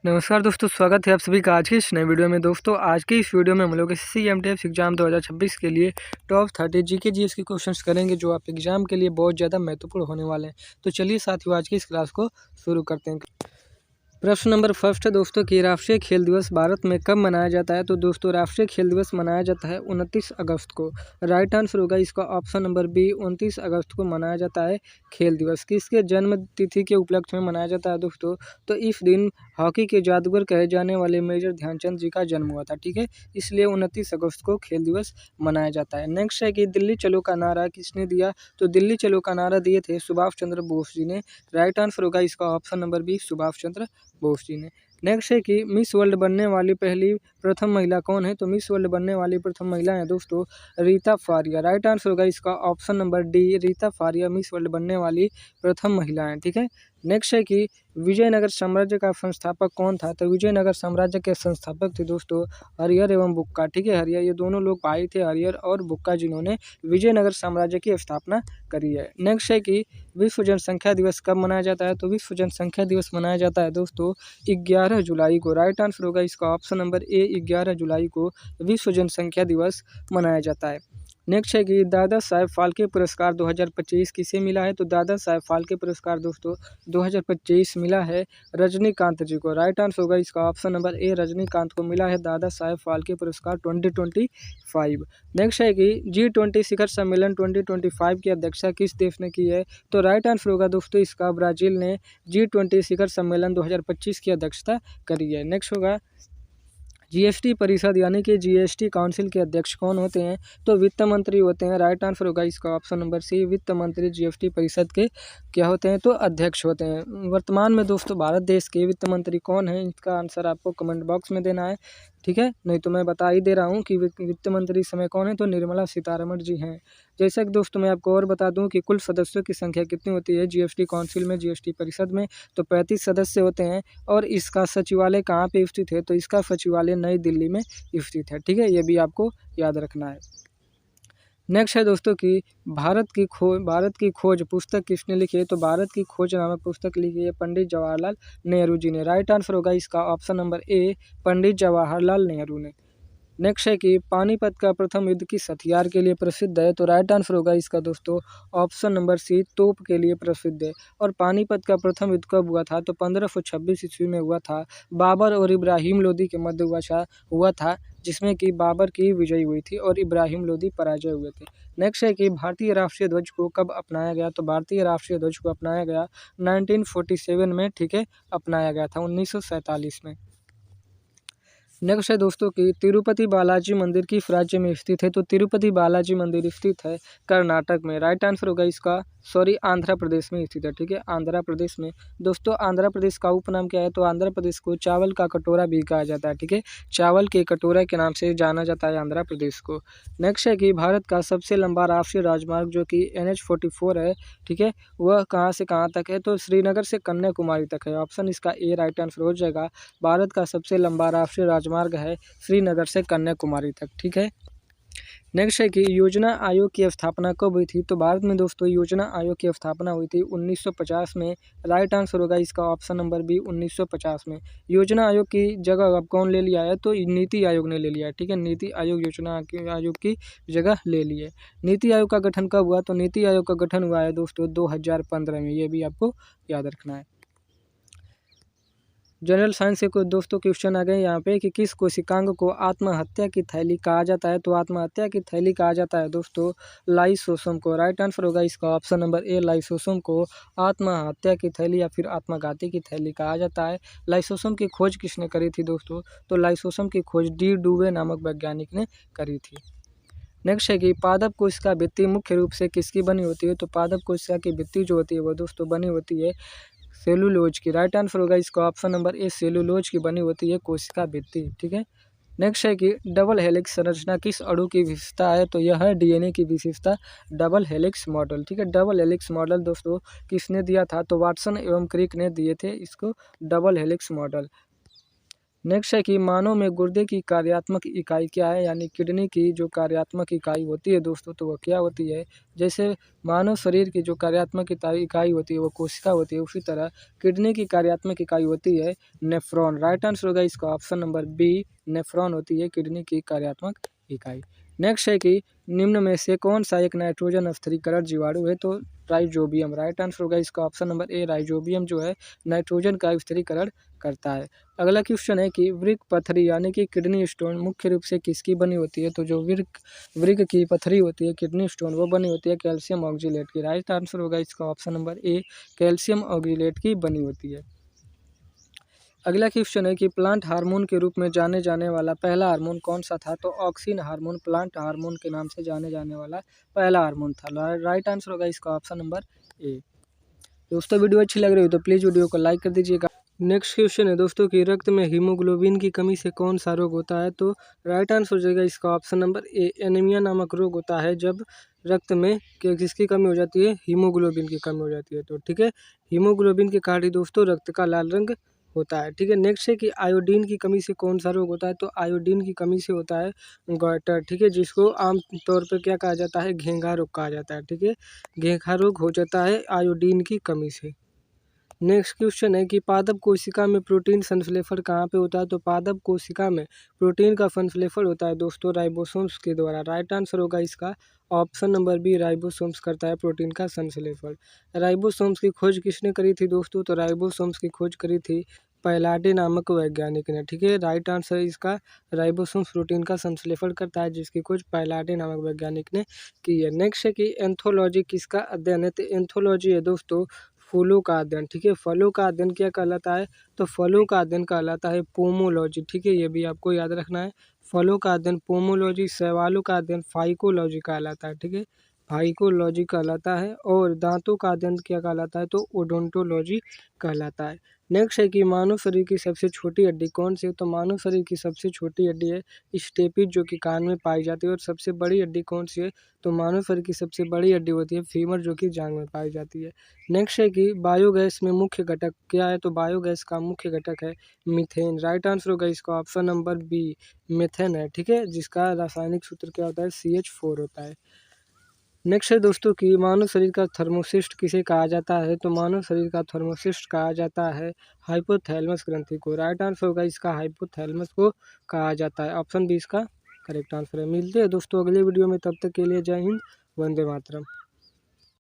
नमस्कार दोस्तों, स्वागत है आप सभी का आज की इस नए वीडियो में। दोस्तों आज की इस वीडियो में हम लोग एसएससी एमटीएस एग्जाम 2026 के लिए टॉप 30 जीके जीएस के क्वेश्चंस करेंगे जो आप एग्जाम के लिए बहुत ज़्यादा महत्वपूर्ण होने वाले हैं। तो चलिए साथियों आज की इस क्लास को शुरू करते हैं। प्रश्न नंबर फर्स्ट है दोस्तों कि राष्ट्रीय खेल दिवस भारत में कब मनाया जाता है। तो दोस्तों राष्ट्रीय खेल दिवस मनाया जाता है 29 अगस्त को। राइट आंसर होगा इसका ऑप्शन नंबर बी, 29 अगस्त को मनाया जाता है खेल दिवस। किसके जन्म तिथि के उपलक्ष्य में मनाया जाता है दोस्तों? तो इस दिन हॉकी के जादूगर कहे जाने वाले मेजर ध्यानचंद जी का जन्म हुआ था, ठीक है, इसलिए 29 अगस्त को खेल दिवस मनाया जाता है। नेक्स्ट है कि दिल्ली चलो का नारा किसने दिया। तो दिल्ली चलो का नारा दिए थे सुभाष चंद्र बोस जी ने। राइट आंसर होगा इसका option number B, Subhash Chandra Bose ji ने। नेक्स्ट है कि मिस वर्ल्ड बनने वाली प्रथम महिला कौन है। तो मिस वर्ल्ड बनने वाली प्रथम महिला है दोस्तों रीता फारिया। राइट आंसर होगा इसका option number D, Reita Faria miss world बनने वाली प्रथम महिला है, ठीक है। नेक्स्ट है कि विजयनगर साम्राज्य का संस्थापक कौन था। तो विजयनगर साम्राज्य के संस्थापक थे दोस्तों हरिहर एवं बुक्का, ठीक है। हरिहर, ये दोनों लोग भाई थे, हरिहर और बुक्का, जिन्होंने विजयनगर साम्राज्य की स्थापना करी है। नेक्स्ट है कि विश्व जनसंख्या दिवस कब मनाया जाता है। तो विश्व जनसंख्या दिवस मनाया जाता है दोस्तों 11 जुलाई को। राइट आंसर होगा इसका ऑप्शन नंबर ए, 11 जुलाई को विश्व जनसंख्या दिवस मनाया जाता है। नेक्स्ट है कि दादा साहेब फाल्के पुरस्कार 2025 किसे मिला है। तो दादा साहेब फाल्के पुरस्कार दोस्तों 2025 मिला है रजनीकांत जी को। राइट आंसर होगा इसका ऑप्शन नंबर ए, रजनीकांत को मिला है दादा साहेब फाल्के पुरस्कार 2025। नेक्स्ट है कि G20 शिखर सम्मेलन 2025 की अध्यक्षता किस देश ने की है। तो राइट आंसर होगा दोस्तों इसका ब्राज़ील ने G20 शिखर सम्मेलन 2025 की अध्यक्षता करी है। नेक्स्ट होगा जीएसटी परिषद यानी कि जीएसटी काउंसिल के अध्यक्ष कौन होते हैं। तो वित्त मंत्री होते हैं। राइट आंसर होगा इसका ऑप्शन नंबर सी, वित्त मंत्री जीएसटी परिषद के क्या होते हैं। तो अध्यक्ष होते हैं। वर्तमान में दोस्तों भारत देश के वित्त मंत्री कौन है, इसका आंसर आपको कमेंट बॉक्स में देना है, ठीक है। नहीं तो मैं बता ही दे रहा हूँ कि वित्त मंत्री इस समय कौन है। तो निर्मला सीतारमण जी हैं। जैसा कि दोस्तों मैं आपको और बता दूं कि कुल सदस्यों की संख्या कितनी होती है जीएसटी काउंसिल में, जीएसटी परिषद में। तो 35 सदस्य होते हैं। और इसका सचिवालय कहाँ पे स्थित है। तो इसका सचिवालय नई दिल्ली में स्थित है, ठीक है, ये भी आपको याद रखना है। नेक्स्ट है दोस्तों कि भारत की खोज पुस्तक किसने लिखी है। तो भारत की खोज नामक पुस्तक लिखी है पंडित जवाहरलाल नेहरू जी ने। राइट आंसर होगा इसका option number A, Pandit Jawaharlal Nehru ने। नेक्स्ट है कि पानीपत का प्रथम युद्ध किस हथियार के लिए प्रसिद्ध है। तो राइट आंसर होगा इसका दोस्तों ऑप्शन नंबर सी, तोप के लिए प्रसिद्ध है। और पानीपत का प्रथम युद्ध कब हुआ था। तो 1526 ईस्वी में हुआ था। बाबर और इब्राहिम लोदी के मध्य हुआ था जिसमें कि बाबर की विजय हुई थी और इब्राहिम लोदी पराजय हुए थे। नेक्स्ट है कि भारतीय राष्ट्रीय ध्वज को कब अपनाया गया। तो भारतीय राष्ट्रीय ध्वज को अपनाया गया 1947 में, ठीक है, अपनाया गया था 1947 में। नेक्स्ट है दोस्तों कि तिरुपति बालाजी मंदिर किस राज्य में स्थित है। तो तिरुपति बालाजी मंदिर स्थित है कर्नाटक में। राइट आंसर होगा इसका आंध्र प्रदेश में स्थित है, ठीक है, आंध्र प्रदेश में। दोस्तों आंध्र प्रदेश का उपनाम क्या है। तो आंध्र प्रदेश को चावल का कटोरा भी कहा जाता है, ठीक है, चावल के कटोरा के नाम से जाना जाता है आंध्र प्रदेश को। नेक्स्ट है कि भारत का सबसे लंबा राष्ट्रीय राजमार्ग जो कि NH-44 है, ठीक है, वह कहाँ से कहाँ तक है। तो श्रीनगर से कन्याकुमारी तक है। ऑप्शन इसका ए राइट आंसर हो जाएगा। भारत का सबसे लंबा राष्ट्रीय राजमार्ग है श्रीनगर से कन्याकुमारी तक, ठीक है। नेक्स्ट है कि योजना आयोग की स्थापना कब हुई थी। तो भारत में दोस्तों योजना आयोग की स्थापना हुई थी 1950 में। राइट आंसर होगा इसका ऑप्शन नंबर बी, 1950 में। योजना आयोग की जगह अब कौन ले लिया है। तो नीति आयोग ने ले लिया है, ठीक है, नीति आयोग योजना आयोग की जगह ले ली है। नीति आयोग का गठन कब हुआ। तो नीति आयोग का गठन हुआ है दोस्तों 2015 में, ये भी आपको याद रखना है। जनरल साइंस से कुछ दोस्तों क्वेश्चन आ गए यहाँ पे कि किस कोशिकांग को आत्महत्या की थैली कहा जाता है। तो आत्महत्या की थैली कहा जाता है दोस्तों लाइसोसोम को। राइट आंसर होगा इसका ऑप्शन नंबर ए, लाइसोसोम को आत्महत्या की थैली या फिर आत्मघाती की थैली कहा जाता है। लाइसोसोम की खोज किसने करी थी दोस्तों। तो लाइसोसोम की खोज डी डुवे नामक वैज्ञानिक ने करी थी। नेक्स्ट है कि पादप कोशिका भित्ति मुख्य रूप से किसकी बनी होती है। तो पादप कोशिका की भित्ति जो होती है वो दोस्तों बनी होती है सेलुलोज की। राइट आंसर होगा इसका ऑप्शन नंबर ए, सेलुलोज की बनी होती है कोशिका भित्ति, ठीक है। नेक्स्ट है कि डबल हेलिक्स संरचना किस अणु की विशेषता है। तो यह है डीएनए की विशेषता डबल हेलिक्स मॉडल, ठीक है। डबल हेलिक्स मॉडल दोस्तों किसने दिया था। तो वाटसन एवं क्रिक ने दिए थे इसको डबल हेलिक्स मॉडल। नेक्स्ट है कि मानव में गुर्दे की कार्यात्मक इकाई क्या है, यानी किडनी की जो कार्यात्मक इकाई होती है दोस्तों, तो वह क्या होती है। जैसे मानव शरीर की जो कार्यात्मक इकाई होती है वो कोशिका होती है, उसी तरह किडनी की कार्यात्मक इकाई होती है नेफ्रॉन। राइट आंसर होगा इसका ऑप्शन नंबर बी, नेफ्रॉन होती है किडनी की कार्यात्मक इकाई। नेक्स्ट है कि निम्न में से कौन सा एक नाइट्रोजन स्थिरीकरण जीवाणु है, तो राइजोबियम। राइट आंसर होगा इसका ऑप्शन नंबर ए, राइजोबियम जो है नाइट्रोजन का स्थिरीकरण करता है। अगला क्वेश्चन है कि वृक्क पथरी यानी कि किडनी स्टोन मुख्य रूप से किसकी बनी होती है, तो जो वृक्क की पथरी होती है किडनी स्टोन वो बनी होती है कैल्शियम ऑक्जिलेट की। राइट आंसर होगा इसका option number A, calcium oxalate की बनी होती है। अगला क्वेश्चन है कि प्लांट हार्मोन के रूप में जाने जाने वाला पहला हार्मोन कौन सा था, तो ऑक्सिन हार्मोन प्लांट हार्मोन के नाम से जाने जाने वाला पहला हार्मोन था। राइट आंसर होगा इसका ऑप्शन नंबर ए। दोस्तों वीडियो अच्छी लग रही हो तो प्लीज़ वीडियो को लाइक कर दीजिएगा। नेक्स्ट क्वेश्चन है दोस्तों कि रक्त में हीमोग्लोबिन की कमी से कौन सा रोग होता है, तो राइट आंसर हो जाएगा इसका ऑप्शन नंबर ए, एनीमिया नामक रोग होता है जब रक्त में किसकी कमी हो जाती है, हीमोग्लोबिन की कमी हो जाती है। तो ठीक है, हीमोग्लोबिन के कारण ही दोस्तों रक्त का लाल रंग होता है। ठीक है, नेक्स्ट है कि आयोडीन की कमी से कौन सा रोग होता है, तो आयोडीन की कमी से होता है गॉइटर। ठीक है, जिसको आम तौर पर क्या कहा जाता है, घेंघा रोग कहा जाता है। ठीक है, घेंघा रोग हो जाता है आयोडीन की कमी से। नेक्स्ट क्वेश्चन है कि पादप कोशिका में प्रोटीन संश्लेषण कहाँ पे होता है, तो पादप कोशिका में प्रोटीन का संश्लेषण होता है दोस्तों राइबोसोम्स के द्वारा। राइट आंसर होगा इसका ऑप्शन नंबर बी, राइबोसोम्स करता है प्रोटीन का संश्लेषण। राइबोसोम्स की खोज किसने करी थी दोस्तों, तो राइबोसोम्स की खोज करी थी पैलाडे नामक वैज्ञानिक ने। ठीक है, राइट आंसर इसका राइबोसोम्स प्रोटीन का संश्लेषण करता है जिसकी खोज पैलाडे नामक वैज्ञानिक ने की है। नेक्स्ट है कि एंथोलॉजी किसका अध्ययन है, तो एंथोलॉजी है दोस्तों फूलों का अध्ययन। ठीक है, फलों का अध्ययन क्या कहलाता है, तो फलों का अध्ययन कहलाता है पोमोलॉजी। ठीक है, ये भी आपको याद रखना है, फलों का अध्ययन पोमोलॉजी, शैवालों का अध्ययन फाइकोलॉजी कहलाता है। ठीक है, फाइकोलॉजी कहलाता है। और दांतों का अध्ययन क्या कहलाता है, तो ओडोंटोलॉजी कहलाता है। नेक्स्ट है कि मानव शरीर की सबसे छोटी हड्डी कौन सी है, तो मानव शरीर की सबसे छोटी हड्डी है स्टेपिज जो कि कान में पाई जाती है। और सबसे बड़ी हड्डी कौन सी है, तो मानव शरीर की सबसे बड़ी हड्डी होती है फीमर जो कि जांघ में पाई जाती है। नेक्स्ट है कि बायोगैस में मुख्य घटक क्या है, तो बायोगैस का मुख्य घटक है मीथेन। राइट आंसर होगा इसका ऑप्शन नंबर बी, मीथेन है। ठीक है, जिसका रासायनिक सूत्र क्या होता है, CH4 होता है। नेक्स्ट है दोस्तों कि मानव शरीर का थर्मोसिस्ट किसे कहा जाता है, तो मानव शरीर का थर्मोसिस्ट कहा जाता है हाइपोथैलेमस ग्रंथि को। राइट आंसर होगा इसका हाइपोथैलेमस को कहा जाता है, ऑप्शन बी इसका करेक्ट आंसर है। मिलते हैं दोस्तों अगले वीडियो में, तब तक के लिए जय हिंद, वंदे मातरम।